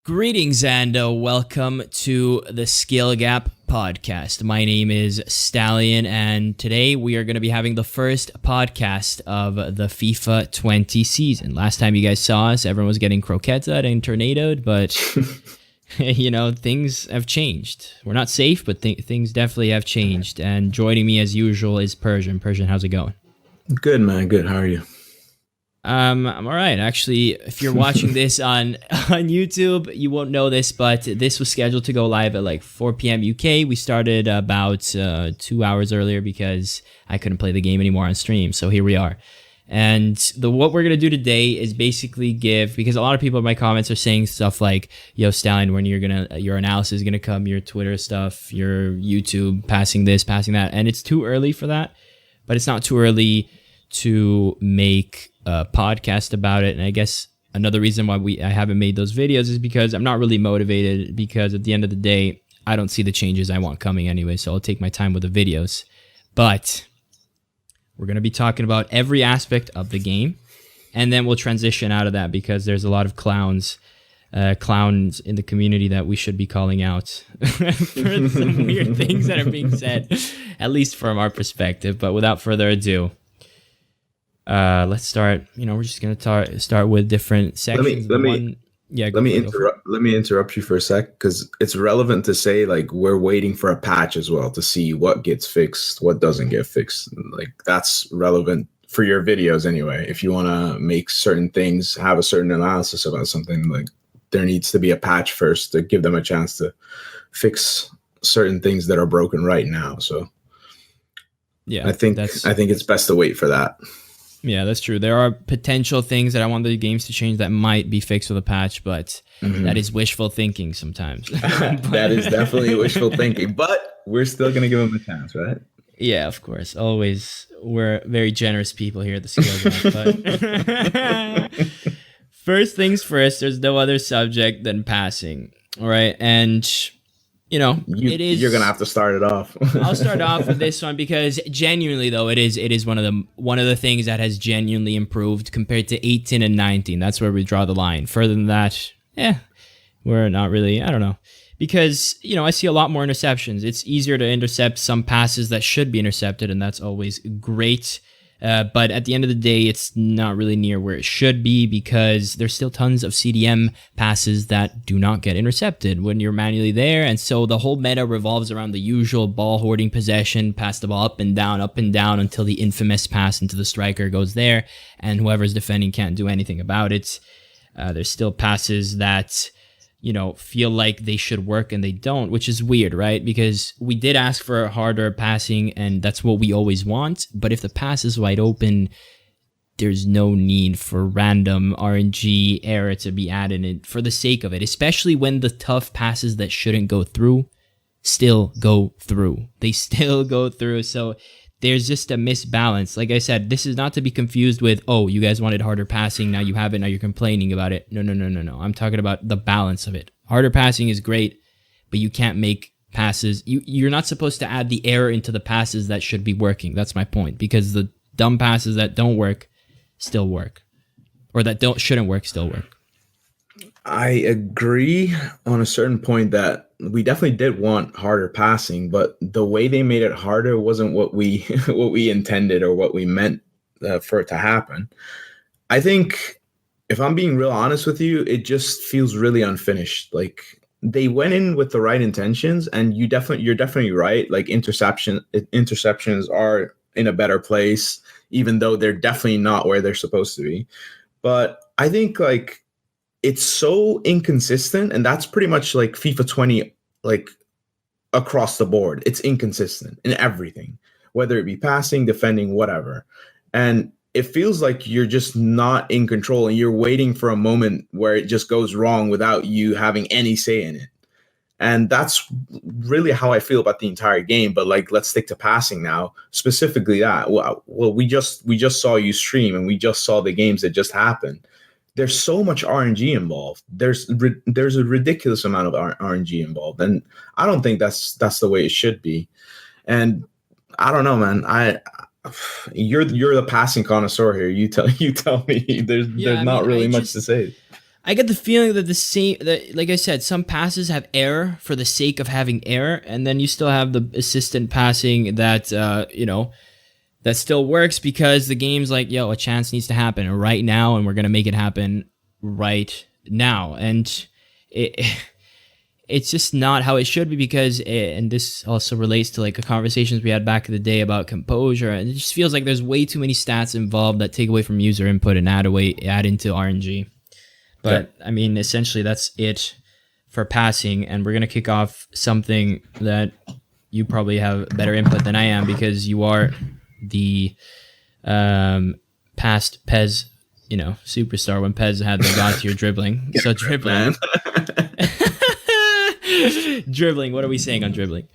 Greetings and welcome to the Skill Gap podcast. My name is Stallion, and today we are going to be having the first podcast of the FIFA 20 season. Last time you guys saw us, everyone was getting croqueted and tornadoed, but things have changed. We're not safe, but things definitely have changed. And joining me as usual is Persian. Persian, how's it going? Good, man. Good. How are you? I'm all right. Actually, if you're watching this on YouTube, you won't know this, but this was scheduled to go live at like 4 p.m. UK. We started about 2 hours earlier because I couldn't play the game anymore on stream. So here we are. And what we're going to do today is basically because a lot of people in my comments are saying stuff like, yo, Stallion, when your analysis is going to come, your Twitter stuff, your YouTube, passing this, passing that. And it's too early for that, but it's not too early to make a podcast about it. And I guess another reason why I haven't made those videos is because I'm not really motivated, because at the end of the day, I don't see the changes I want coming anyway, so I'll take my time with the videos. But we're going to be talking about every aspect of the game, and then we'll transition out of that because there's a lot of clowns in the community that we should be calling out for some weird things that are being said, at least from our perspective. But without further ado, let's start. We're just gonna start with different sections. Let me interrupt you for a sec, because it's relevant to say, like, we're waiting for a patch as well to see what gets fixed, what doesn't get fixed. Like, that's relevant for your videos anyway. If you want to make certain things, have a certain analysis about something, like, there needs to be a patch first to give them a chance to fix certain things that are broken right now. So yeah, I think it's best to wait for that. Yeah, that's true. There are potential things that I want the games to change that might be fixed with a patch, but that is wishful thinking sometimes. That is definitely wishful thinking, but we're still going to give them a chance, right? Yeah, of course. Always. We're very generous people here at the Skill Gap. But first things first, there's no other subject than passing. All right. And you're gonna have to start it off. I'll start off with this one because genuinely, though, it is one of the things that has genuinely improved compared to 18 and 19. That's where we draw the line. Further than that, we're not really. I don't know, because I see a lot more interceptions. It's easier to intercept some passes that should be intercepted, and that's always great. But at the end of the day, it's not really near where it should be, because there's still tons of CDM passes that do not get intercepted when you're manually there. And so the whole meta revolves around the usual ball hoarding possession, pass the ball up and down until the infamous pass into the striker goes there, and whoever's defending can't do anything about it. There's still passes that feel like they should work and they don't, which is weird, right? Because we did ask for harder passing, and that's what we always want. But if the pass is wide open, there's no need for random RNG error to be added in for the sake of it, especially when the tough passes that shouldn't go through still go through. They still go through. So there's just a misbalance. Like I said, this is not to be confused with, oh, you guys wanted harder passing, now you have it, now you're complaining about it. No. I'm talking about the balance of it. Harder passing is great, but you can't make passes. You're not supposed to add the error into the passes that should be working. That's my point, because the dumb passes that don't work still work, or that shouldn't work still work. I agree on a certain point that we definitely did want harder passing, but the way they made it harder wasn't what we intended or what we meant for it to happen. I think, if I'm being real honest with you, it just feels really unfinished. Like, they went in with the right intentions, and you're definitely right. Like, interceptions are in a better place, even though they're definitely not where they're supposed to be. But I think, like, it's so inconsistent, and that's pretty much like FIFA 20, like, across the board. It's inconsistent in everything, whether it be passing, defending, whatever. And it feels like you're just not in control, and you're waiting for a moment where it just goes wrong without you having any say in it. And that's really how I feel about the entire game. But, like, let's stick to passing now, specifically that. Well, we just saw you stream, and we just saw the games that just happened. There's so much RNG involved. There's a ridiculous amount of RNG involved, and I don't think that's the way it should be. And I don't know, man. You're the passing connoisseur here. You tell me. There's not really much to say. I get the feeling that like I said, some passes have error for the sake of having error, and then you still have the assistant passing that that still works because the game's like, yo, a chance needs to happen right now, and we're gonna make it happen right now, and it's just not how it should be because and this also relates to like the conversations we had back in the day about composure, and it just feels like there's way too many stats involved that take away from user input and add into RNG. But I mean, essentially that's it for passing, and we're gonna kick off something that you probably have better input than I am because you are the past Pez, superstar when Pez had the god tier dribbling. So dribbling. Dribbling, what are we saying on dribbling?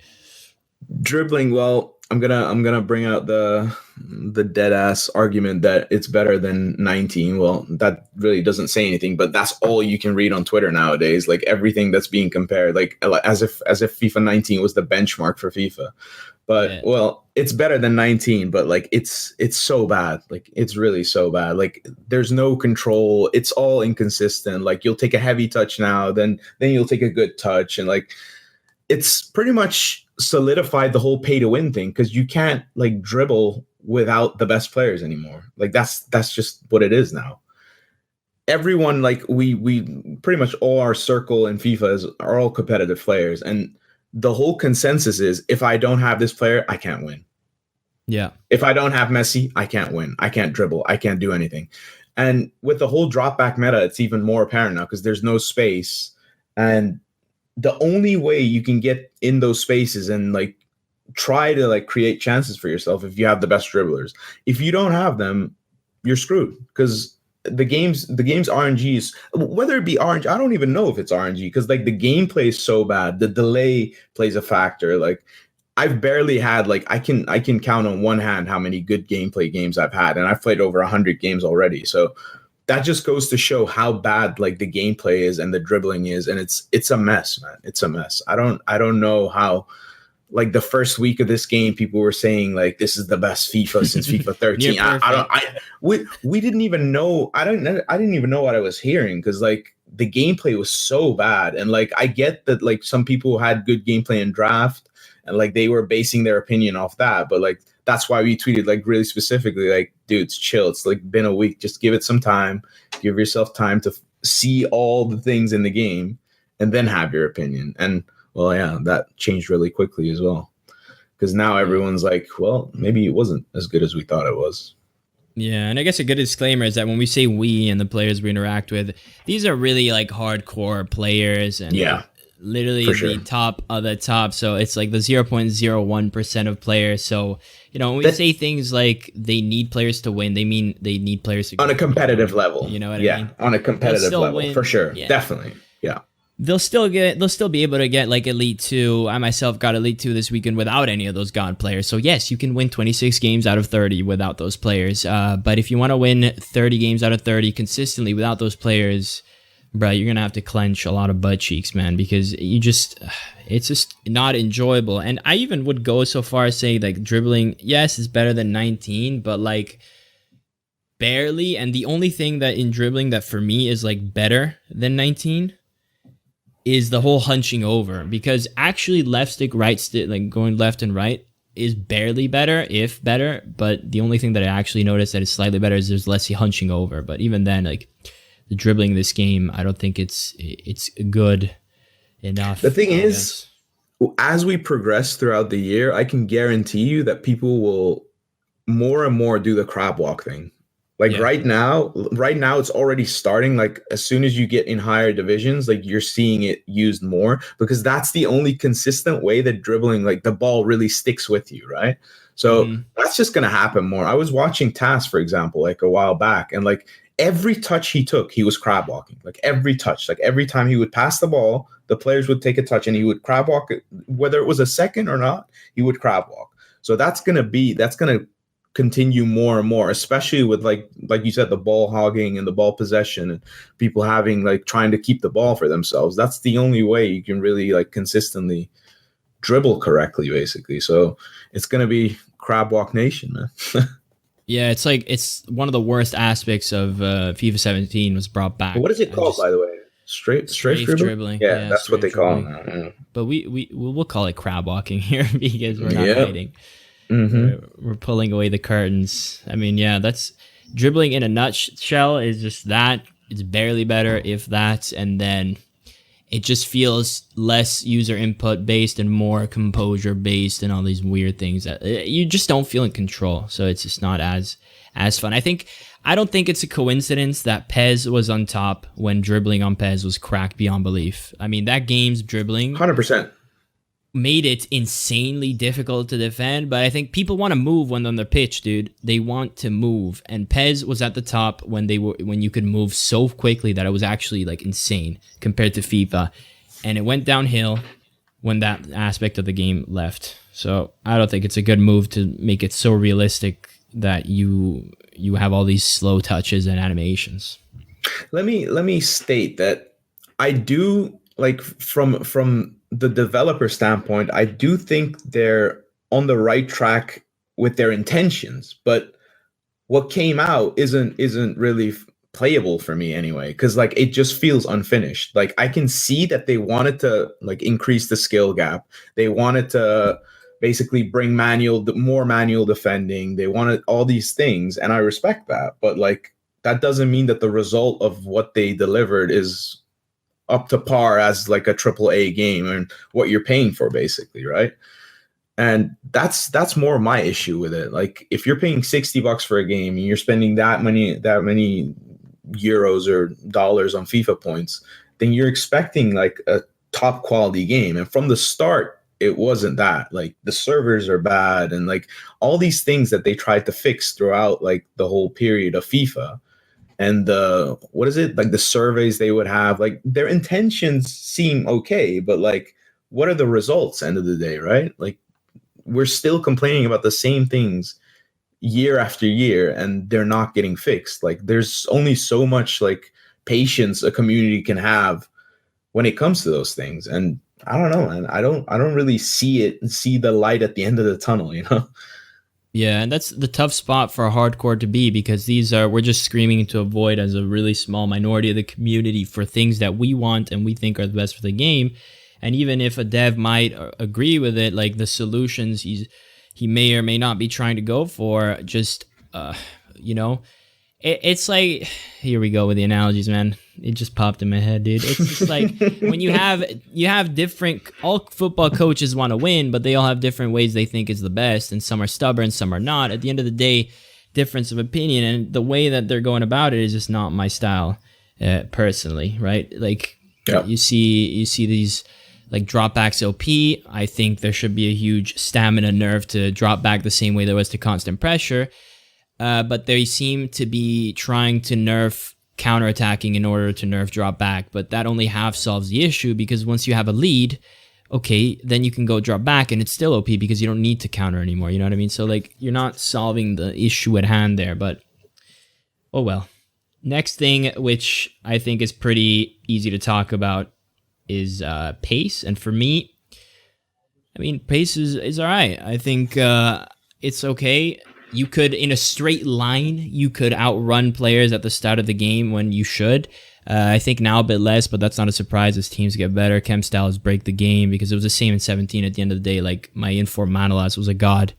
Dribbling, well, I'm gonna bring out the dead ass argument that it's better than 19. Well, that really doesn't say anything, but that's all you can read on Twitter nowadays. Like everything that's being compared, like as if FIFA 19 was the benchmark for FIFA. But yeah. Well, it's better than 19, but like it's so bad. Like it's really so bad. Like there's no control. It's all inconsistent. Like you'll take a heavy touch now, then you'll take a good touch, and like it's pretty much solidified the whole pay to win thing because you can't like dribble without the best players anymore. Like that's just what it is now. Everyone, like we pretty much all our circle in FIFA are all competitive players, and the whole consensus is if I don't have this player, I can't win. Yeah. If I don't have Messi, I can't win. I can't dribble. I can't do anything. And with the whole drop back meta, it's even more apparent now because there's no space. And the only way you can get in those spaces and like try to like create chances for yourself if you have the best dribblers. If you don't have them, you're screwed because the game's RNG is, whether it be RNG, I don't even know if it's RNG because like the gameplay is so bad. The delay plays a factor. Like I've barely had like I can count on one hand how many good gameplay games I've had, and I've played over 100 games already. So that just goes to show how bad like the gameplay is and the dribbling is, and it's a mess, man. It's a mess. I don't know how. Like the first week of this game, people were saying like this is the best FIFA since FIFA 13. We didn't even know. I didn't even know what I was hearing because like the gameplay was so bad, and like I get that like some people had good gameplay in draft and like they were basing their opinion off that, but like that's why we tweeted like really specifically like, dudes, chill. It's like been a week. Just give it some time. Give yourself time to see all the things in the game, and then have your opinion. And well, yeah, that changed really quickly as well. Because now everyone's like, well, maybe it wasn't as good as we thought it was. Yeah, and I guess a good disclaimer is that when we say we and the players we interact with, these are really like hardcore players and literally the top of the top. So it's like the 0.01% of players. So, when we say things like they need players to win, they mean they need players to on a competitive level. You know what I mean? On a competitive level, win. For sure. Yeah. Definitely. Yeah. They'll still be able to get like Elite 2. I myself got Elite 2 this weekend without any of those God players. So yes, you can win 26 games out of 30 without those players. But if you want to win 30 games out of 30 consistently without those players, bro, you're going to have to clench a lot of butt cheeks, man, because it's just not enjoyable. And I even would go so far as saying like dribbling, yes, is better than 19, but like barely. And the only thing that in dribbling that for me is like better than 19 is the whole hunching over, because actually left stick, right stick, like going left and right is barely better, if better. But the only thing that I actually noticed that is slightly better is there's less hunching over. But even then, like the dribbling in this game, I don't think it's good enough. The thing is, as we progress throughout the year, I can guarantee you that people will more and more do the crab walk thing. Like right now it's already starting. Like as soon as you get in higher divisions, like you're seeing it used more because that's the only consistent way that dribbling, like the ball really sticks with you, right? So that's just gonna happen more. I was watching Tass, for example, like a while back, and like every touch he took, he was crab walking. Like every touch, like every time he would pass the ball, the players would take a touch and he would crab walk, whether it was a second or not, he would crab walk. So that's gonna continue more and more, especially with like you said, the ball hogging and the ball possession and people having like trying to keep the ball for themselves. That's the only way you can really like consistently dribble correctly, basically. So it's going to be crab walk nation, man. Yeah, it's like it's one of the worst aspects of FIFA 17 was brought But what back. is it I called, just by the way? Strafe strafe dribbling? dribbling. Yeah, Yeah, that's what strafe they call it dribbling. now. Yeah. But we'll call it crab walking here because we're not Yep. hiding. Mm-hmm. We're pulling away the curtains. I mean, yeah, that's dribbling in a nutshell is just that. It's barely better if that, and then it just feels less user input based and more composure based and all these weird things that you just don't feel in control. So it's just not as fun. I don't think it's a coincidence that Pez was on top when dribbling on Pez was cracked beyond belief. I mean, that game's dribbling 100%. made it insanely difficult to defend, but I think people want to move when on the pitch, dude. They want to move, and Pez was at the top when you could move so quickly that it was actually like insane compared to FIFA, and it went downhill when that aspect of the game left. So I don't think it's a good move to make it so realistic that you have all these slow touches and animations. Let me state that I do like from the developer standpoint, I do think they're on the right track with their intentions, but what came out isn't really playable for me anyway, because like it just feels unfinished. Like I can see that they wanted to like increase the skill gap. They wanted to basically bring more manual defending. They wanted all these things, and I respect that, but like that doesn't mean that the result of what they delivered is up to par as like a triple A game and what you're paying for, basically, right? And that's more my issue with it. Like if you're paying $60 for a game and you're spending that many euros or dollars on FIFA points, then you're expecting like a top quality game. And from the start, it wasn't that. Like the servers are bad and like all these things that they tried to fix throughout like the whole period of FIFA. And the what is it like the surveys they would have, like their intentions seem okay, but like what are the results end of the day, right? Like we're still complaining about the same things year after year and they're not getting fixed. Like there's only so much like patience a community can have when it comes to those things. And I don't know, man. I don't really see the light at the end of the tunnel, you know? Yeah, and that's the tough spot for a hardcore to be because we're just screaming into a void as a really small minority of the community for things that we want and we think are the best for the game. And even if a dev might agree with it, like the solutions he may or may not be trying to go for, just you know, it's like, here we go with the analogies, man. It just popped in my head, dude. It's just like when you have different, all football coaches want to win, but they all have different ways they think is the best, and some are stubborn, some are not. At the end of the day, difference of opinion, and the way that they're going about it is just not my style, personally, right? Like Yeah. you see these like drop backs OP. I think there should be a huge stamina nerve to drop back the same way there was to constant pressure. But they seem to be trying to nerf counterattacking in order to nerf drop back. But that only half solves the issue because once you have a lead, okay, then you can go drop back and it's still OP because you don't need to counter anymore. You know what I mean? So like you're not solving the issue at hand there, but oh well. Next thing, which I think is pretty easy to talk about, is pace. And for me, I mean, pace is all right. I think it's okay. You could, in a straight line, you could outrun players at the start of the game when you should. I think now a bit less, but that's not a surprise as teams get better. Chem styles break the game because it was the same in 17 at the end of the day. Like, my Inform Manolas was a god.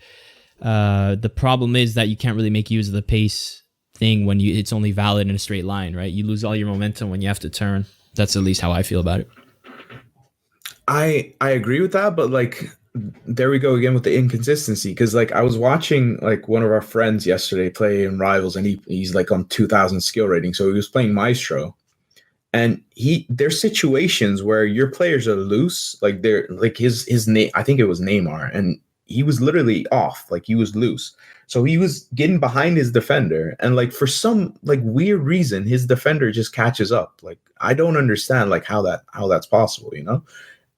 The problem is that you can't really make use of the pace thing when it's only valid in a straight line, right? You lose all your momentum when you have to turn. That's at least how I feel about it. I agree with that, but like there we go again with the inconsistency, because like I was watching like one of our friends yesterday play in Rivals, and he's like on 2000 skill rating, so he was playing Maestro, and there's situations where your players are loose, like they're like his name, I think it was Neymar, and he was literally off, like he was loose, so he was getting behind his defender, and like for some like weird reason his defender just catches up. Like I don't understand like how that's possible, you know?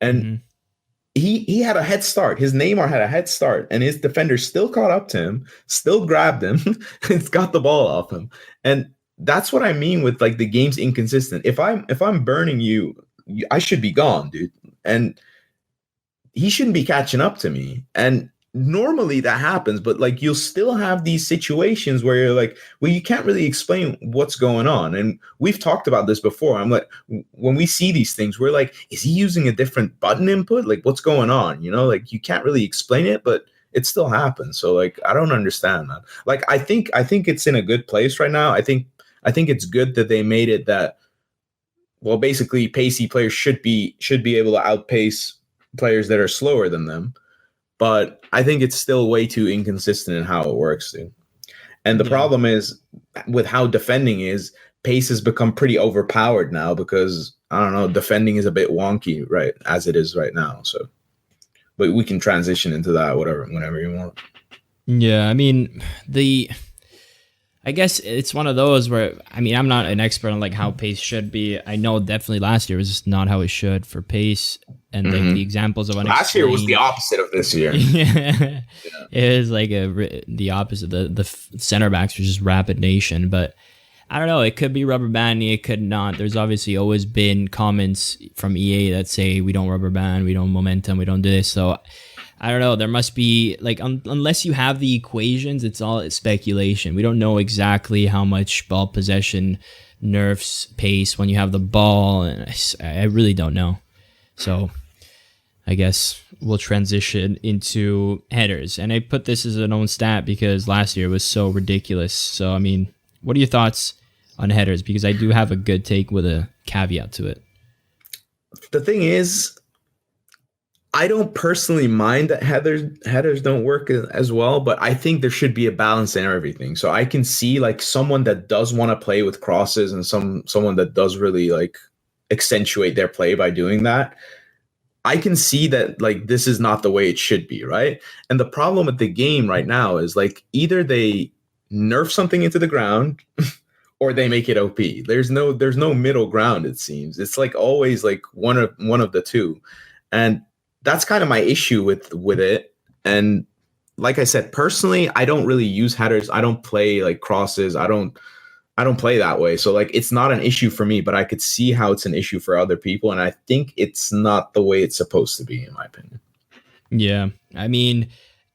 And Mm-hmm. he had a head start. His Neymar had a head start, and his defender still caught up to him, still grabbed him, and got the ball off him. And that's what I mean with like the game's inconsistent. If I'm burning you, I should be gone, dude. And he shouldn't be catching up to me. And normally that happens, but like you'll still have these situations where you're like, well, you can't really explain what's going on. And we've talked about this before. I'm like, when we see these things, we're like, is he using a different button input? Like, what's going on? You know, like you can't really explain it, but it still happens. So like, I don't understand that. Like, I think it's in a good place right now. I think it's good that they made it that, well, basically pacey players should be able to outpace players that are slower than them, but I think it's still way too inconsistent in how it works, dude. And the Yeah. problem is with how defending is, pace has become pretty overpowered now because I don't know, defending is a bit wonky, right, as it is right now. So, but we can transition into that whenever you want. Yeah, I mean, I guess it's one of those where, I mean, I'm not an expert on like how pace should be. I know definitely last year was just not how it should for pace, and like the examples of Last year was the unexplained. opposite of this year. Yeah, Yeah. it was like the opposite. The center backs were just rapid nation, but I don't know. It could be rubber banding. It could not. There's obviously always been comments from EA that say we don't rubber band, we don't momentum, we don't do this. So I don't know. There must be like unless you have the equations, it's all speculation. We don't know exactly how much ball possession nerfs pace when you have the ball, and I really don't know. So I guess we'll transition into headers. And I put this as an own stat because last year was so ridiculous. So I mean, what are your thoughts on headers? Because I do have a good take with a caveat to it. The thing is, I don't personally mind that headers don't work as well, but I think there should be a balance in everything. So I can see like someone that does want to play with crosses and someone that does really like accentuate their play by doing that. I can see that like this is not the way it should be, right? And the problem with the game right now is like either they nerf something into the ground or they make it OP. There's no middle ground, it seems. It's like always like one of the two. And that's kind of my issue with it. And like I said, personally, I don't really use headers. I don't play like crosses. I don't play that way. So like it's not an issue for me, but I could see how it's an issue for other people. And I think it's not the way it's supposed to be, in my opinion. Yeah. I mean,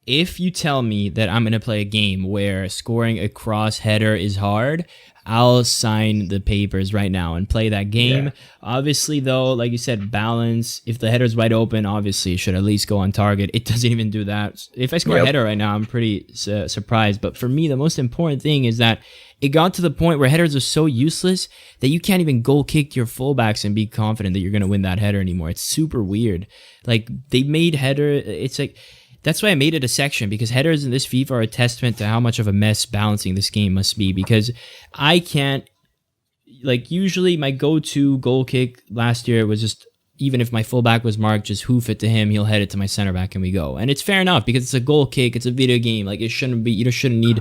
if you tell me that I'm going to play a game where scoring a cross header is hard, I'll sign the papers right now and play that game. Yeah. Obviously, though, like you said, balance. If the header's wide open, obviously it should at least go on target. It doesn't even do that. If I score a header right now, I'm pretty surprised. But for me, the most important thing is that it got to the point where headers are so useless that you can't even goal kick your fullbacks and be confident that you're going to win that header anymore. It's super weird. Like, they made header, it's like, that's why I made it a section, because headers in this FIFA are a testament to how much of a mess balancing this game must be, because I can't, like, usually my go-to goal kick last year was just, even if my fullback was marked, just hoof it to him, he'll head it to my center back, and we go. And it's fair enough, because it's a goal kick, it's a video game, like, it shouldn't be, you shouldn't need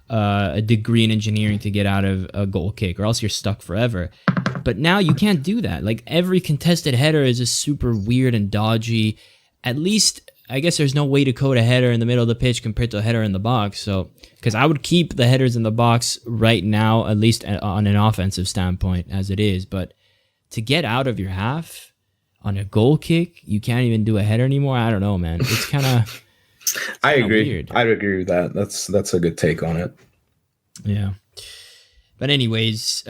a degree in engineering to get out of a goal kick, or else you're stuck forever. But now you can't do that. Like, every contested header is just super weird and dodgy. At least, I guess there's no way to code a header in the middle of the pitch compared to a header in the box. So, because I would keep the headers in the box right now, at least on an offensive standpoint, as it is. But to get out of your half on a goal kick, you can't even do a header anymore. I don't know, man. It's kind of. I agree. Weird. I'd agree with that. That's a good take on it. Yeah. But anyways,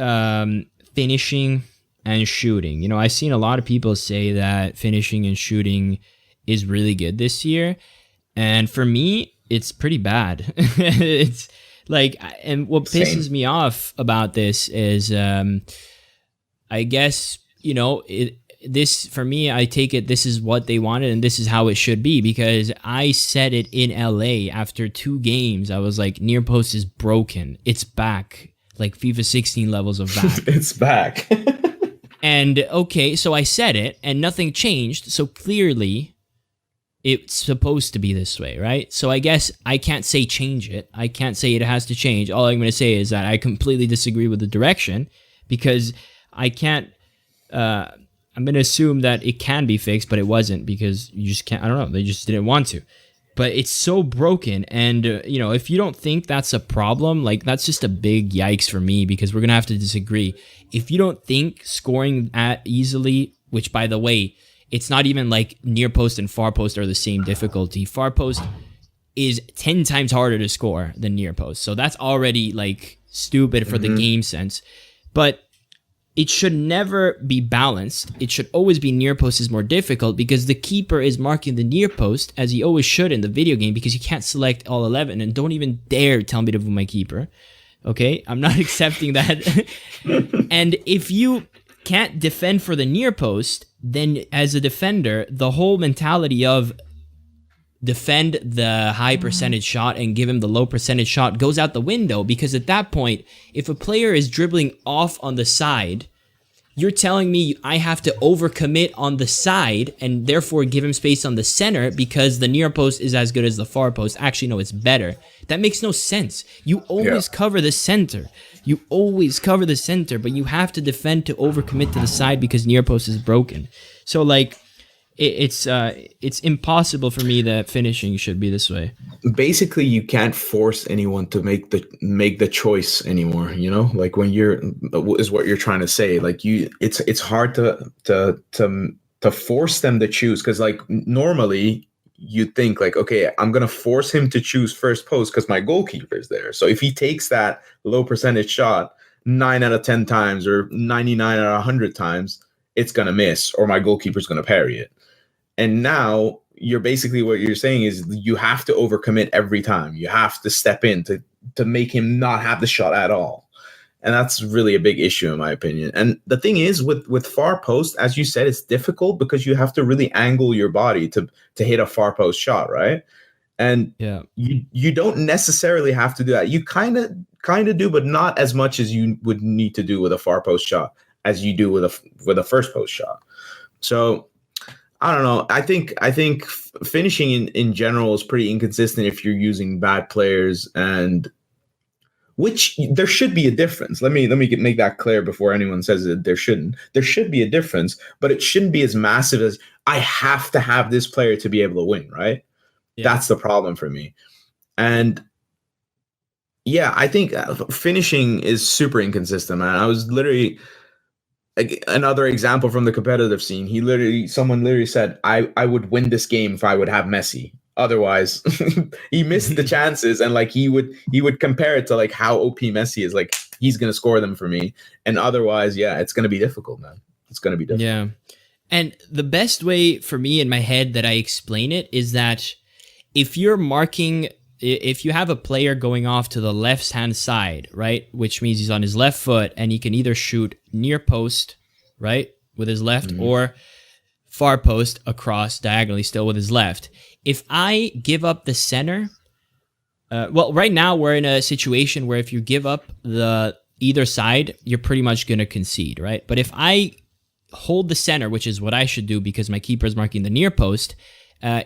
finishing and shooting. You know, I've seen a lot of people say that finishing and shooting is really good this year. And for me, it's pretty bad. It's like, and what pisses me off about this is, I guess, you know, this, for me, I take it this is what they wanted and this is how it should be, because I said it in LA after 2 games. I was like, near post is broken. It's back. Like FIFA 16 levels of back. It's back. And okay, so I said it and nothing changed. So clearly it's supposed to be this way, right? So I guess I can't say change it. I can't say it has to change. All I'm going to say is that I completely disagree with the direction, because I can't, I'm going to assume that it can be fixed, but it wasn't, because you just can't, I don't know, they just didn't want to. But it's so broken, and, you know, if you don't think that's a problem, like, that's just a big yikes for me, because we're going to have to disagree. If you don't think scoring at easily, which, by the way, it's not even like near post and far post are the same difficulty. Far post is 10 times harder to score than near post. So that's already like stupid for the game sense. But it should never be balanced. It should always be near post is more difficult because the keeper is marking the near post as he always should in the video game because you can't select all 11 and don't even dare tell me to move my keeper. Okay? I'm not accepting that. And if you can't defend for the near post, then as a defender, the whole mentality of defend the high percentage shot and give him the low percentage shot goes out the window because at that point, if a player is dribbling off on the side, you're telling me I have to overcommit on the side and therefore give him space on the center because the near post is as good as the far post. Actually, no, it's better. That makes no sense. You always cover the center. You always cover the center, but you have to defend to overcommit to the side because near post is broken. So like, it's impossible for me that finishing should be this way. Basically, you can't force anyone to make the choice anymore. You know, like when is what you're trying to say. Like it's hard to force them to choose because like normally you think like, okay, I'm gonna force him to choose first post because my goalkeeper is there. So if he takes that low percentage shot 9 out of 10 times or 99 out of 100 times, it's gonna miss or my goalkeeper's gonna parry it. And now you're basically what you're saying is you have to overcommit every time. You have to step in to make him not have the shot at all. And that's really a big issue in my opinion. And the thing is with far post, as you said, it's difficult because you have to really angle your body to hit a far post shot, right? And you don't necessarily have to do that. You kind of do, but not as much as you would need to do with a far post shot as you do with a first post shot. So I don't know. I think finishing in general is pretty inconsistent if you're using bad players, and which there should be a difference. Let me make that clear before anyone says that there shouldn't. There should be a difference, but it shouldn't be as massive as I have to have this player to be able to win, right? Yeah. That's the problem for me. And yeah, I think finishing is super inconsistent, man. I was literally another example from the competitive scene. Someone literally said, I would win this game if I would have Messi. Otherwise, he missed the chances, and like he would compare it to like how OP Messi is. Like he's gonna score them for me, and otherwise, yeah, it's gonna be difficult, man. It's gonna be difficult. Yeah, and the best way for me in my head that I explain it is that if you have a player going off to the left-hand side, right, which means he's on his left foot and he can either shoot near post, right, with his left, or far post across diagonally still with his left. If I give up the center, well, right now we're in a situation where if you give up the either side, you're pretty much going to concede, right? But if I hold the center, which is what I should do because my keeper is marking the near post,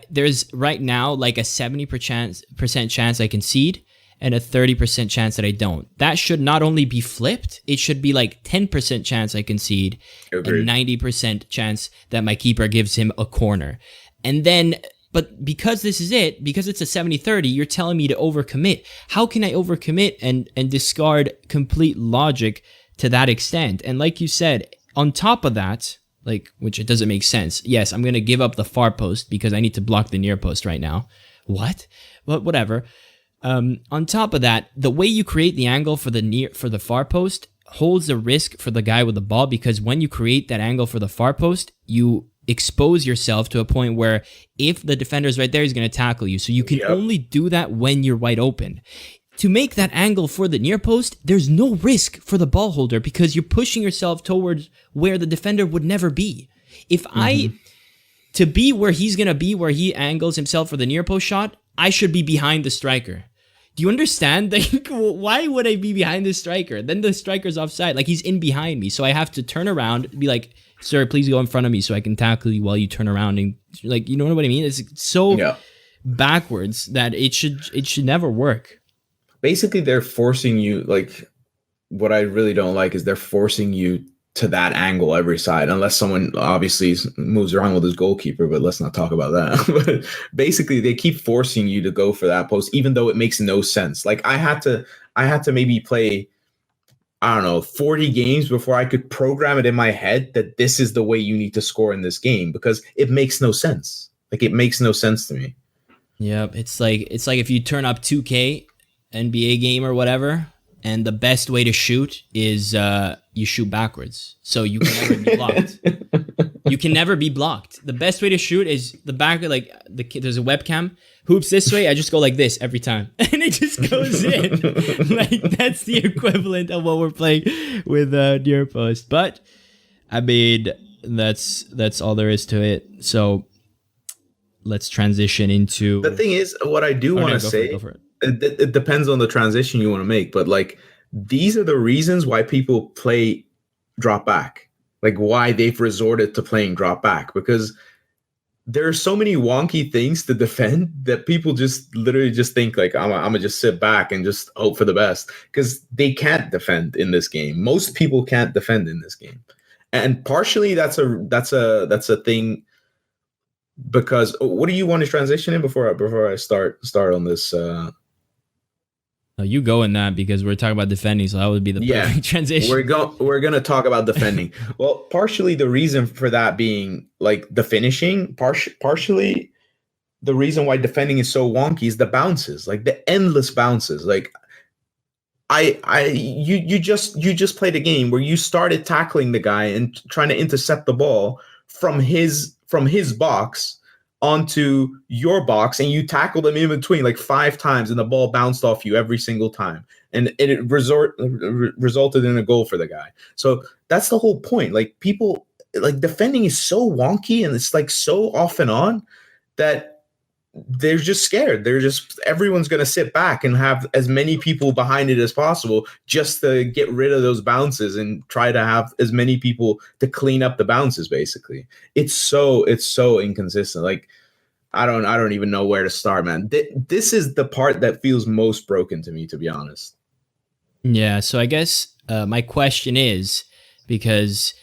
there's right now like a 70% chance I concede and a 30% chance that I don't. That should not only be flipped, it should be like 10% chance I concede and 90% chance that my keeper gives him a corner. And then, but because this is it, because it's a 70-30, you're telling me to overcommit. How can I overcommit and discard complete logic to that extent? And like you said, on top of that, like, which it doesn't make sense. Yes, I'm going to give up the far post because I need to block the near post right now. What? Well, whatever. On top of that, the way you create the angle for the far post holds a risk for the guy with the ball because when you create that angle for the far post, you expose yourself to a point where if the defender is right there, he's going to tackle you. So you can only do that when you're wide open. To make that angle for the near post, there's no risk for the ball holder because you're pushing yourself towards where the defender would never be. If to be where he's going to be, where he angles himself for the near post shot, I should be behind the striker. Do you understand? Like, why would I be behind the striker? Then the striker's offside. Like, he's in behind me. So I have to turn around and be like, sir, please go in front of me so I can tackle you while you turn around. And like, you know what I mean? It's so backwards that it should never work. Basically, they're forcing you, like, what I really don't like is they're forcing you to that angle every side, unless someone obviously moves around with his goalkeeper, but let's not talk about that. But basically, they keep forcing you to go for that post, even though it makes no sense. Like, I had to maybe play I don't know, 40 games before I could program it in my head that this is the way you need to score in this game, because it makes no sense. Like, it makes no sense to me. Yep, it's like if you turn up 2K NBA game or whatever, and the best way to shoot is you shoot backwards, so you can never be blocked. You can never be blocked. The best way to shoot is the back, like there's a webcam, hoops this way, I just go like this every time, and it just goes in. Like, that's the equivalent of what we're playing with near post. But I mean, that's all there is to it. So let's transition into The thing is, what I do want to say, go for it. it depends on the transition you want to make, but like, these are the reasons why people play drop back, like why they've resorted to playing drop back, because there are so many wonky things to defend that people just literally just think like, I'm gonna just sit back and just hope for the best, because they can't defend in this game. Most people can't defend in this game, and partially that's a thing. Because what do you want to transition in before I start on this? No, you go in that, because we're talking about defending, so that would be the perfect transition. We're gonna talk about defending. Well, partially the reason for that being like the finishing. Partially the reason why defending is so wonky is the bounces, like the endless bounces. Like, you just played a game where you started tackling the guy and trying to intercept the ball from his box onto your box, and you tackled him in between like 5 times, and the ball bounced off you every single time, and it resulted in a goal for the guy. So that's the whole point. Like, people, like, defending is so wonky, and it's like so off and on that they're just scared. Everyone's going to sit back and have as many people behind it as possible just to get rid of those bounces and try to have as many people to clean up the bounces. Basically, it's so inconsistent. Like, I don't even know where to start, man. This is the part that feels most broken to me, to be honest. Yeah. So I guess my question is, because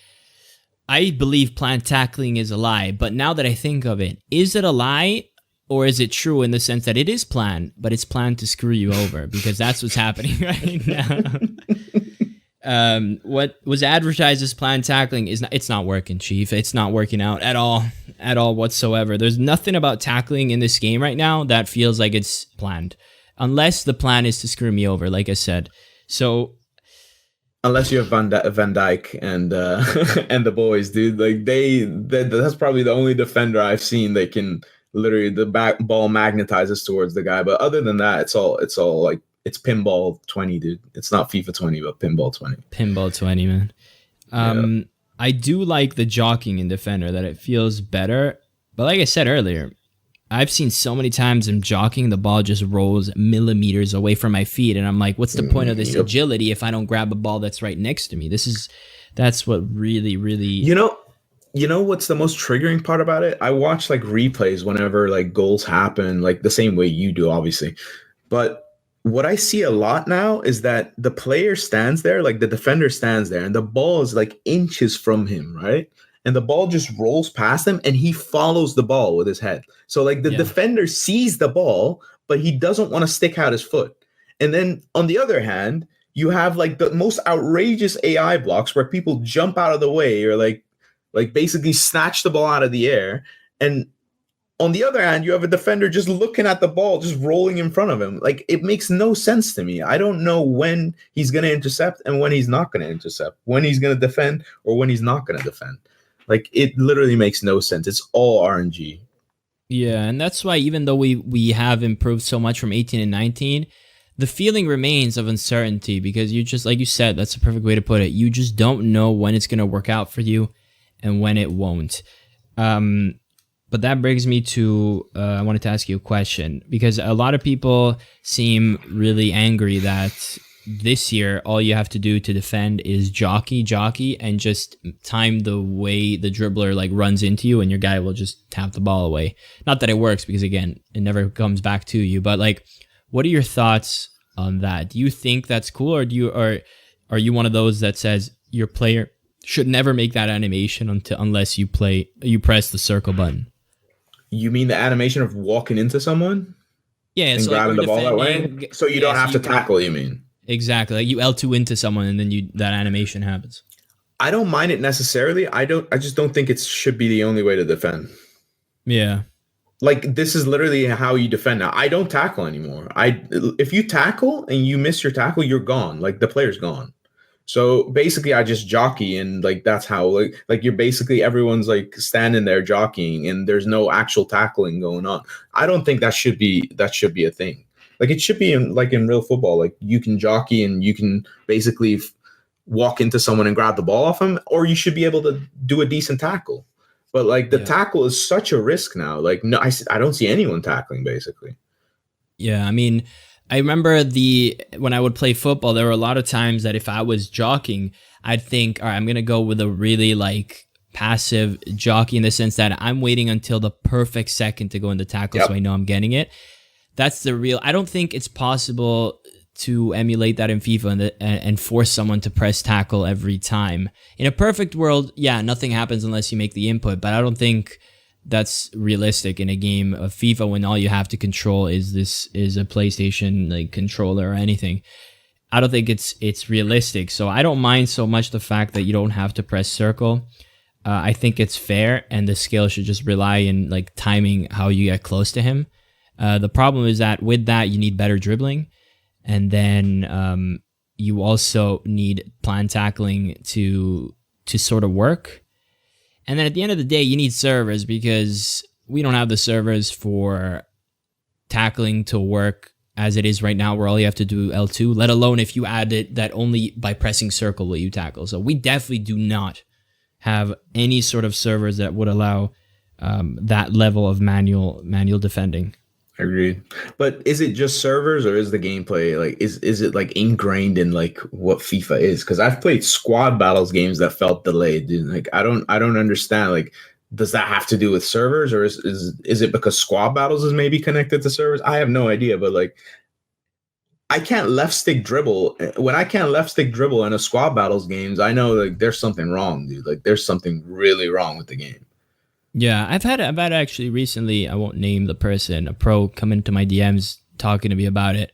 I believe planned tackling is a lie, but now that I think of it, is it a lie? Or is it true in the sense that it is planned, but it's planned to screw you over? Because that's what's happening right now. What was advertised as planned tackling it's not working, Chief. It's not working out at all whatsoever. There's nothing about tackling in this game right now that feels like it's planned, unless the plan is to screw me over, like I said. So, unless you have Van Dijk and and the boys, dude, like that's probably the only defender I've seen that can. Literally, the ball magnetizes towards the guy, but other than that, it's all like, it's pinball 20, dude. It's not FIFA 20, but pinball 20. Pinball 20, man. I do like the jockeying in defender, that it feels better. But like I said earlier, I've seen so many times him jockeying, the ball just rolls millimeters away from my feet, and I'm like, what's the point of this agility if I don't grab a ball that's right next to me? That's what really, really. You know what's the most triggering part about it? I watch like replays whenever like goals happen, like the same way you do, obviously. But what I see a lot now is that the player stands there, like the defender stands there, and the ball is like inches from him, right? And the ball just rolls past him, and he follows the ball with his head. So like the defender sees the ball, but he doesn't want to stick out his foot. And then on the other hand, you have like the most outrageous AI blocks where people jump out of the way, or like basically snatch the ball out of the air. And on the other hand, you have a defender just looking at the ball, just rolling in front of him. Like, it makes no sense to me. I don't know when he's going to intercept and when he's not going to intercept, when he's going to defend or when he's not going to defend. Like, it literally makes no sense. It's all RNG. Yeah, and that's why even though we have improved so much from 18 and 19, the feeling remains of uncertainty, because you just, like you said, that's a perfect way to put it. You just don't know when it's going to work out for you and when it won't. But that brings me to, I wanted to ask you a question, because a lot of people seem really angry that this year, all you have to do to defend is jockey, and just time the way the dribbler like runs into you, and your guy will just tap the ball away. Not that it works, because again, it never comes back to you. But like, what are your thoughts on that? Do you think that's cool, or are you one of those that says your player should never make that animation unless you press the circle button? You mean the animation of walking into someone? Yeah, and so grabbing like the ball that way? So you don't have to tackle, you mean? Exactly. Like you L2 into someone and then that animation happens. I don't mind it necessarily. I just don't think it should be the only way to defend. Yeah. Like this is literally how you defend now. I don't tackle anymore. If you tackle and you miss your tackle, you're gone. Like the player's gone. So basically I just jockey, and like that's how like you're basically everyone's like standing there jockeying and there's no actual tackling going on. I don't think that should be a thing. Like it should be in real football. Like you can jockey and you can basically walk into someone and grab the ball off them, or you should be able to do a decent tackle. But like the Yeah. tackle is such a risk now. Like no, I don't see anyone tackling basically. Yeah. I mean, I remember when I would play football, there were a lot of times that if I was jockeying, I'd think, all right, I'm going to go with a really like passive jockey in the sense that I'm waiting until the perfect second to go into tackle so I know I'm getting it. That's the real. I don't think it's possible to emulate that in FIFA and force someone to press tackle every time. In a perfect world, yeah, nothing happens unless you make the input, but I don't think that's realistic in a game of FIFA when all you have to control is a PlayStation like controller or anything. I don't think it's realistic. So I don't mind so much the fact that you don't have to press circle. I think it's fair, and the skill should just rely in like timing how you get close to him. The problem is that with that you need better dribbling, and then you also need plan tackling to sort of work. And then at the end of the day, you need servers because we don't have the servers for tackling to work as it is right now, where all you have to do L2, let alone if you add it that only by pressing circle will you tackle. So we definitely do not have any sort of servers that would allow that level of manual defending. Agreed. But is it just servers, or is the gameplay like is it like ingrained in like what FIFA is? Because I've played squad battles games that felt delayed, dude. Like I don't understand. Like, does that have to do with servers, or is it because squad battles is maybe connected to servers? I have no idea. But like I can't left stick dribble. When I can't left stick dribble in a squad battles games, I know like there's something wrong, dude. Like there's something really wrong with the game. Yeah, I've had actually recently, I won't name the person, a pro come into my DMs talking to me about it.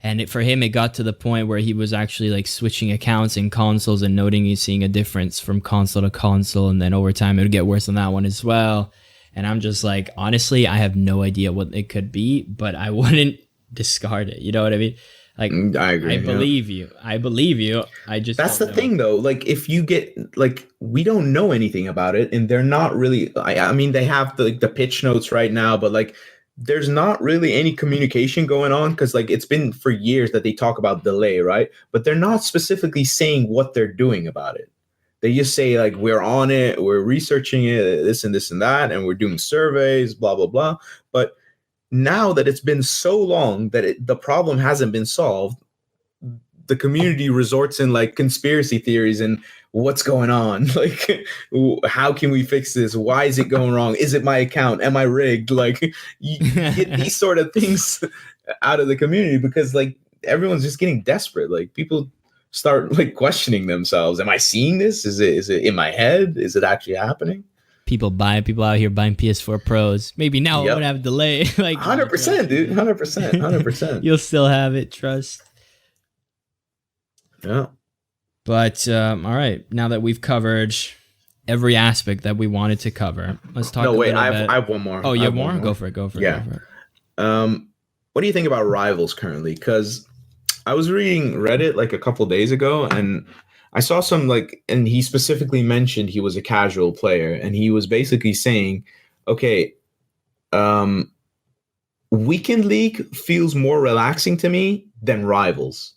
And for him, it got to the point where he was actually like switching accounts in consoles and noting he's seeing a difference from console to console. And then over time, it would get worse on that one as well. And I'm just like, honestly, I have no idea what it could be, but I wouldn't discard it. You know what I mean? Like, I agree. I believe you. I believe you. I just That's the thing, though. Like, if you get like, we don't know anything about it, and they're not really. I mean, they have the pitch notes right now, but like, there's not really any communication going on because like it's been for years that they talk about delay, right? But they're not specifically saying what they're doing about it. They just say like we're on it, we're researching it, this and this and that, and we're doing surveys, blah blah blah. But now that it's been so long that the problem hasn't been solved, the community resorts in like conspiracy theories and what's going on, like how can we fix this, why is it going wrong, is it my account, am I rigged, like you get these sort of things out of the community because like everyone's just getting desperate. Like people start like questioning themselves, am I seeing this, is it in my head, is it actually happening? People out here buying PS4 Pros. Maybe now it would have delay. Like 100%, dude. 100%. You'll still have it. Trust. Yeah. But all right. Now that we've covered every aspect that we wanted to cover, let's talk. No, wait. I have one more. Oh, you have more? Go for it. Go for it. Yeah. Go for it. What do you think about Rivals currently? Because I was reading Reddit like a couple days ago, and I saw some like, and he specifically mentioned he was a casual player, and he was basically saying, okay, Weekend League feels more relaxing to me than Rivals.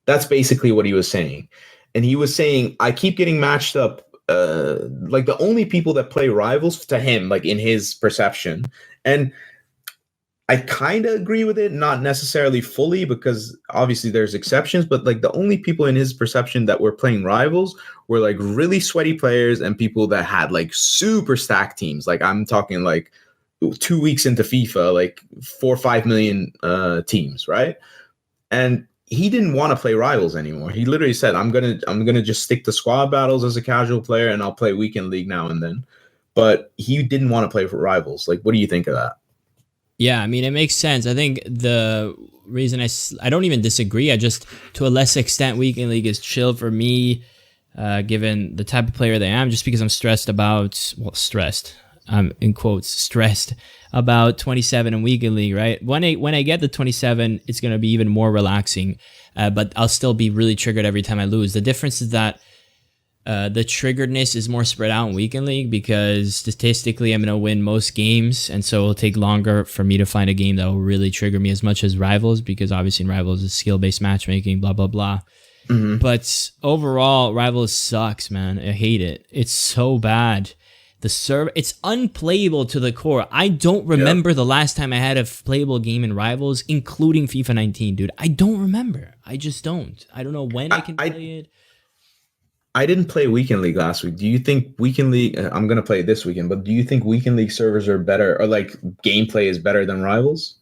That's basically what he was saying. And he was saying, I keep getting matched up. Like the only people that play Rivals to him, like in his perception. And I kind of agree with it, not necessarily fully, because obviously there's exceptions, but like the only people in his perception that were playing Rivals were like really sweaty players and people that had like super stacked teams. Like I'm talking like 2 weeks into FIFA, like 4 or 5 million teams, right? And he didn't want to play Rivals anymore. He literally said, I'm gonna just stick to squad battles as a casual player, and I'll play Weekend League now and then. But he didn't want to play for Rivals. Like, what do you think of that? Yeah, I mean, it makes sense. I think the reason I don't even disagree. I just, to a less extent, Weekend League is chill for me, given the type of player that I am, just because I'm stressed about, well, stressed, in quotes, stressed about 27 in Weekend League, right? When I get the 27, it's going to be even more relaxing, but I'll still be really triggered every time I lose. The difference is that the triggeredness is more spread out in Weekend League because statistically I'm going to win most games, and so it'll take longer for me to find a game that will really trigger me as much as Rivals, because obviously in Rivals is skill-based matchmaking, blah, blah, blah. Mm-hmm. But overall, Rivals sucks, man. I hate it. It's so bad. The server, it's unplayable to the core. I don't remember the last time I had a playable game in Rivals, including FIFA 19, dude. I don't remember. I just don't. I don't know when I can play it. I didn't play Weekend League last week. Do you think Weekend League, I'm going to play it this weekend, but do you think Weekend League servers are better, or like gameplay is better than Rivals?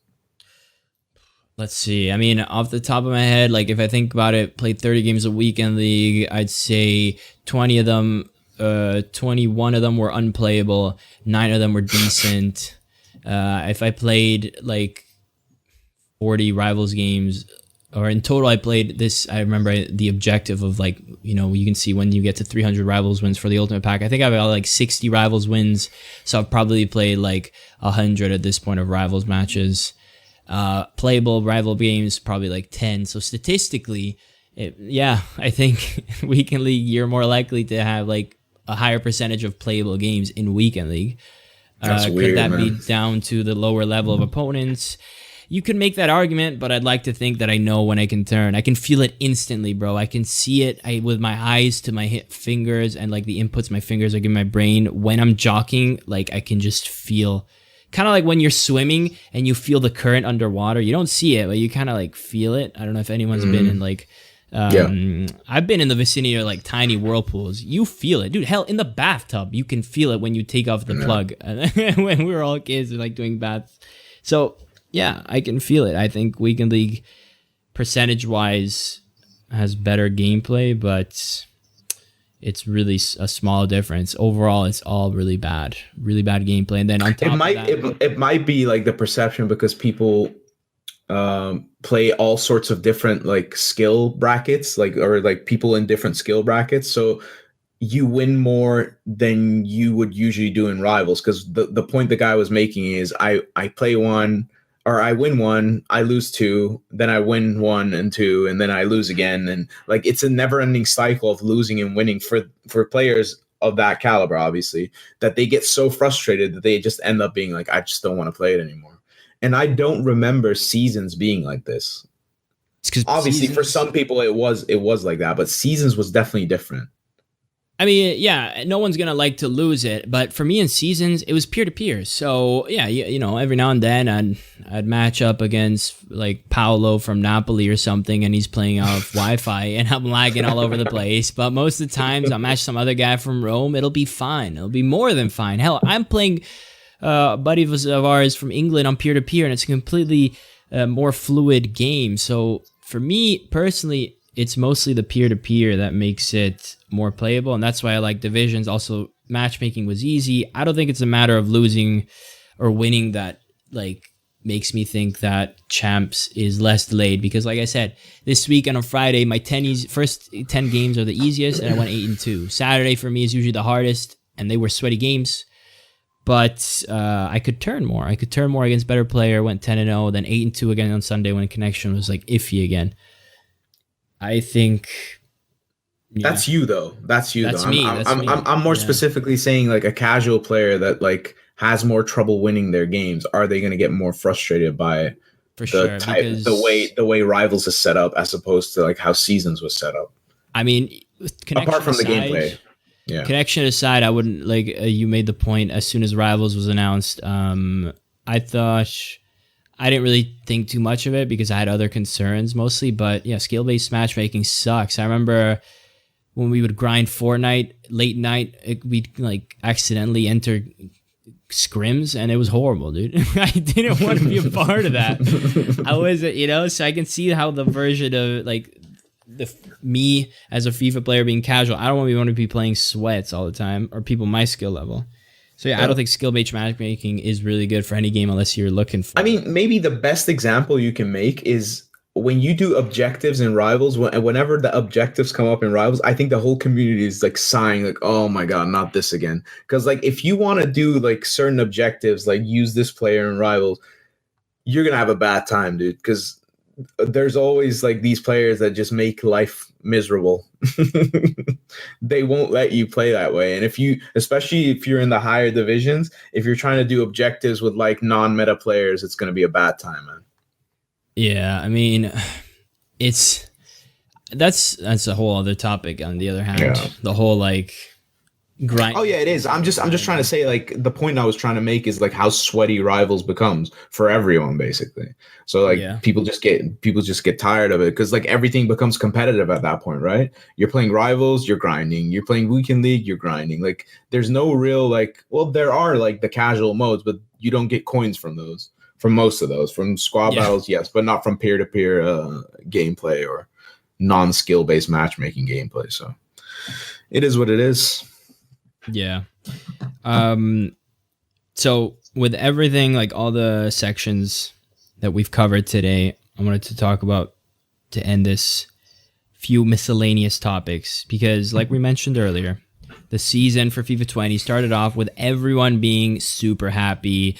Let's see. I mean, off the top of my head, like if I think about it, played 30 games a Weekend League, I'd say 20 of them, 21 of them were unplayable, 9 of them were decent. If I played like 40 Rivals games, or in total, I played this. I remember the objective of like, you know, you can see when you get to 300 Rivals wins for the Ultimate Pack. I think I've got like 60 Rivals wins, so I've probably played like 100 at this point of Rivals matches. Playable rival games, probably like 10. So statistically, I think Weekend League, you're more likely to have like a higher percentage of playable games in Weekend League. That's weird, could that man. be down to the lower level of opponents? You can make that argument, but I'd like to think that I know when I can turn. I can feel it instantly, bro. I can see it with my eyes to my fingers, and like the inputs my fingers are giving my brain. When I'm jockeying, like I can just feel, kind of like when you're swimming and you feel the current underwater. You don't see it, but you kind of like feel it. I don't know if anyone's been in like, I've been in the vicinity of like tiny whirlpools. You feel it, dude. Hell, in the bathtub, you can feel it when you take off the plug. When we were all kids, like doing baths. So yeah, I can feel it. I think Weekend League, percentage-wise, has better gameplay, but it's really a small difference. Overall, it's all really bad gameplay. And then on top it might be like the perception because people play all sorts of different like skill brackets, or people in different skill brackets. So you win more than you would usually do in Rivals. Because the point the guy was making is I play one, or I win one, I lose two, then I win one and two, and then I lose again. And like, it's a never ending cycle of losing and winning for players of that caliber, obviously, that they get so frustrated that they just end up being like, I just don't want to play it anymore. And I don't remember seasons being like this. Obviously, for some people it was like that, but seasons was definitely different. I mean, yeah, no one's gonna like to lose it, but for me in seasons, it was peer to peer. So yeah, you know, every now and then I'd match up against like Paolo from Napoli or something, and he's playing off Wi-Fi, and I'm lagging all over the place. But most of the times, I'll match some other guy from Rome. It'll be fine. It'll be more than fine. Hell, I'm playing a buddy of ours from England on peer to peer, and it's a completely more fluid game. So for me personally, it's mostly the peer-to-peer that makes it more playable, and that's why I like Divisions. Also, matchmaking was easy. I don't think it's a matter of losing or winning that like makes me think that Champs is less delayed, because like I said, this weekend on Friday, my first 10 games are the easiest, and I went 8-2. Saturday for me is usually the hardest, and they were sweaty games. But I could turn more. I could turn more against better player, went 10-0, then 8-2 again on Sunday when connection was like iffy again. I think that's you though. That's you. That's though. me. I'm more specifically saying like a casual player that like has more trouble winning their games. Are they going to get more frustrated by the way Rivals is set up as opposed to like how Seasons was set up? I mean, apart from the gameplay, connection aside, I wouldn't like. You made the point as soon as Rivals was announced. I thought. I didn't really think too much of it because I had other concerns mostly, but yeah, skill-based matchmaking sucks. I remember when we would grind Fortnite late night, we'd like accidentally enter scrims, and it was horrible, dude. I didn't want to be a part of that. I wasn't, so I can see how the version of like me as a FIFA player being casual, I don't want to be playing sweats all the time, or people my skill level. So yeah, I don't think skill-based matchmaking is really good for any game unless you're looking for. I mean, maybe the best example you can make is when you do objectives in Rivals. Whenever the objectives come up in Rivals, I think the whole community is like sighing, like, "Oh my god, not this again!" Because like if you want to do like certain objectives, like use this player in Rivals, you're gonna have a bad time, dude. Because there's always like these players that just make life miserable. They won't let you play that way. And especially if you're in the higher divisions, if you're trying to do objectives with like non-meta players, it's going to be a bad time, man. Yeah, I mean, that's a whole other topic. On the other hand, the whole like grind. Oh yeah, it is. I'm just trying to say, like, the point I was trying to make is like how sweaty Rivals becomes for everyone, basically. So like people just get tired of it because like everything becomes competitive at that point, right? You're playing Rivals, you're grinding. You're playing Weekend League, you're grinding. Like there's no real like, well, there are like the casual modes, but you don't get coins from those, from most of those, from squad battles, yes, but not from peer-to-peer gameplay or non-skill based matchmaking gameplay. So it is what it is. Yeah. So with everything, like all the sections that we've covered today, I wanted to talk about, to end this, few miscellaneous topics, because like we mentioned earlier, the season for FIFA 20 started off with everyone being super happy,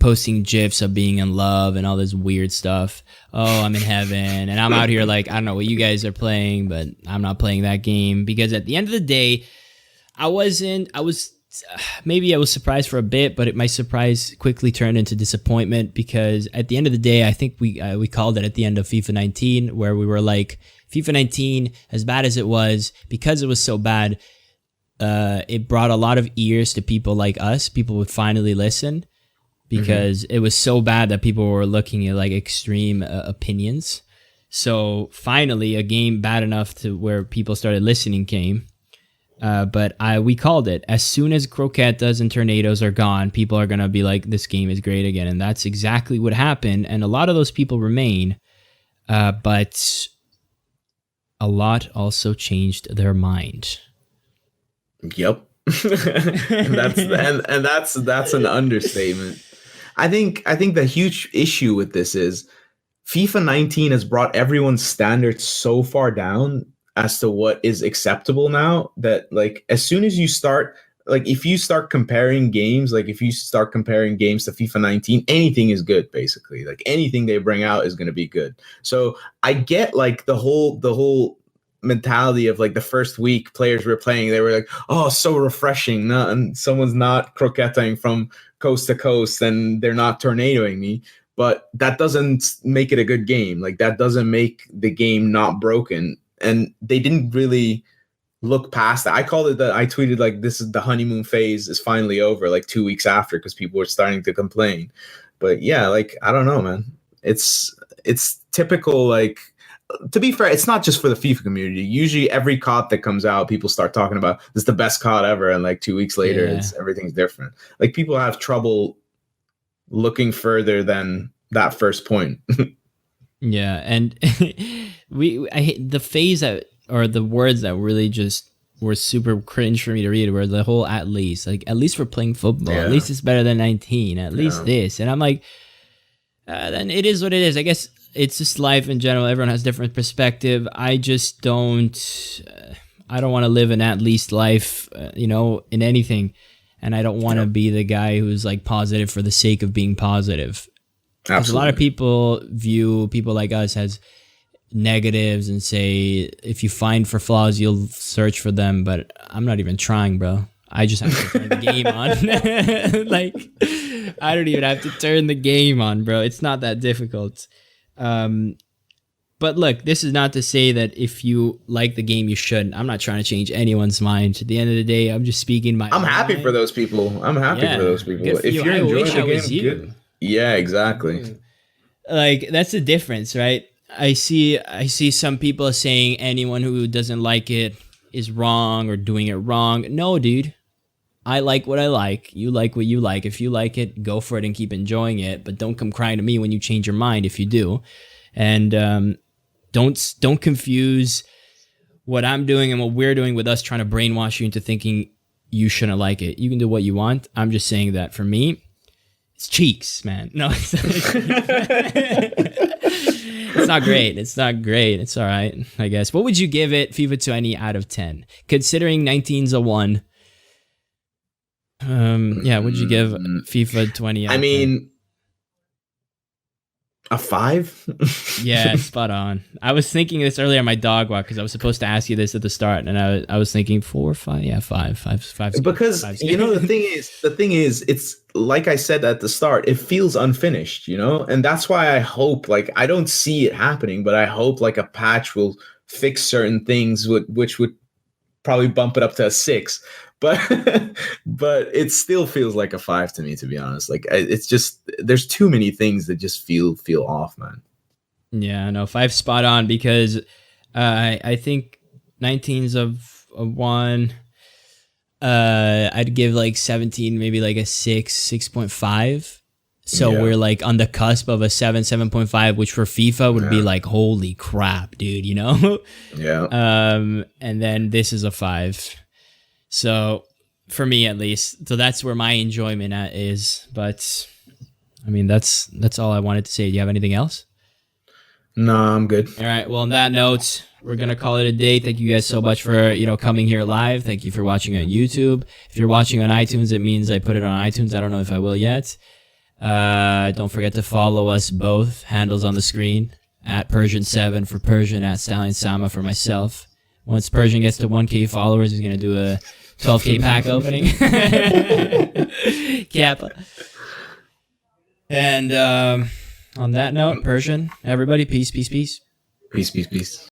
posting GIFs of being in love and all this weird stuff. Oh, I'm in heaven. And I'm out here like, I don't know what you guys are playing, but I'm not playing that game. Because at the end of the day, I was surprised for a bit, but my surprise quickly turned into disappointment, because at the end of the day, I think we called it at the end of FIFA 19, where we were like, FIFA 19, as bad as it was, because it was so bad, it brought a lot of ears to people like us. People would finally listen, because it was so bad that people were looking at like extreme opinions. So finally, a game bad enough to where people started listening came. But we called it. As soon as croquetas and tornadoes are gone, people are going to be like, this game is great again. And that's exactly what happened. And a lot of those people remain. But a lot also changed their mind. Yep. and that's an understatement. I think the huge issue with this is FIFA 19 has brought everyone's standards so far down as to what is acceptable now, that like as soon as you start, like if you start comparing games, like if you start comparing games to FIFA 19, anything is good, basically. Like anything they bring out is going to be good. So I get like the whole mentality of like the first week players were playing, they were like, oh, so refreshing, and someone's not croqueting from coast to coast and they're not tornadoing me. But that doesn't make it a good game. Like that doesn't make the game not broken. And they didn't really look past that. I tweeted like, this is the honeymoon phase is finally over, like 2 weeks after, because people were starting to complain. But yeah, like, I don't know, man. It's typical, like, to be fair, it's not just for the FIFA community. Usually every COD that comes out, people start talking about this is the best COD ever. And like 2 weeks later, everything's different. Like people have trouble looking further than that first point. Yeah, and I hate the phase that, or the words that really just were super cringe for me to read, were the whole "at least." Like, at least we're playing football. At least it's better than 19. At least this. And I'm like, then it is what it is. I guess it's just life in general. Everyone has different perspective. I just don't. I don't want to live an at least life, in anything. And I don't want to be the guy who's like positive for the sake of being positive. Because a lot of people view people like us as negatives and say, if you find for flaws, you'll search for them. But I'm not even trying, bro. I just have to turn the game on. Like, I don't even have to turn the game on, bro. It's not that difficult. But look, this is not to say that if you like the game, you shouldn't. I'm not trying to change anyone's mind. At the end of the day, I'm just speaking my I'm happy for those people. If you're enjoying the game, good. Yeah, exactly. Like, that's the difference, right? I see some people saying anyone who doesn't like it is wrong or doing it wrong. No, dude. I like what I like. You like what you like. If you like it, go for it and keep enjoying it. But don't come crying to me when you change your mind if you do. And don't confuse what I'm doing and what we're doing with us trying to brainwash you into thinking you shouldn't like it. You can do what you want. I'm just saying that for me, it's cheeks, man. No, it's it's not great. It's not great. It's all right, I guess. What would you give it, FIFA 20 out of 10? Considering 19's a 1. Yeah, would you give FIFA 20 out of 10? A 5? Yeah, spot on. I was thinking this earlier on my dog walk because I was supposed to ask you this at the start, and I was thinking 4 or 5. Yeah, 5. Because the thing is, it's like I said at the start, it feels unfinished, and that's why I hope, like, I don't see it happening, but I hope like a patch will fix certain things, which would probably bump it up to a 6. But but it still feels like a 5 to me, to be honest. Like, it's just, there's too many things that just feel off, man. Yeah, no, 5 spot on, because I think 19's of 1. I'd give like 17 maybe like a 6.5. So we're like on the cusp of a 7.5, which for FIFA would be like, holy crap, dude, Yeah. And then this is a 5. So for me, at least, so that's where my enjoyment is. But I mean, that's all I wanted to say. Do you have anything else? No, I'm good. All right. Well, on that note, we're going to call it a day. Thank you guys so much for, coming here live. Thank you for watching on YouTube. If you're watching on iTunes, it means I put it on iTunes. I don't know if I will yet. Don't forget to follow us both. Handles on the screen. At Persian7 for Persian, at Stallion Sama for myself. Once Persian gets to 1K followers, he's going to do a 12K pack opening. Kappa. And on that note, Persian, everybody, peace. Peace.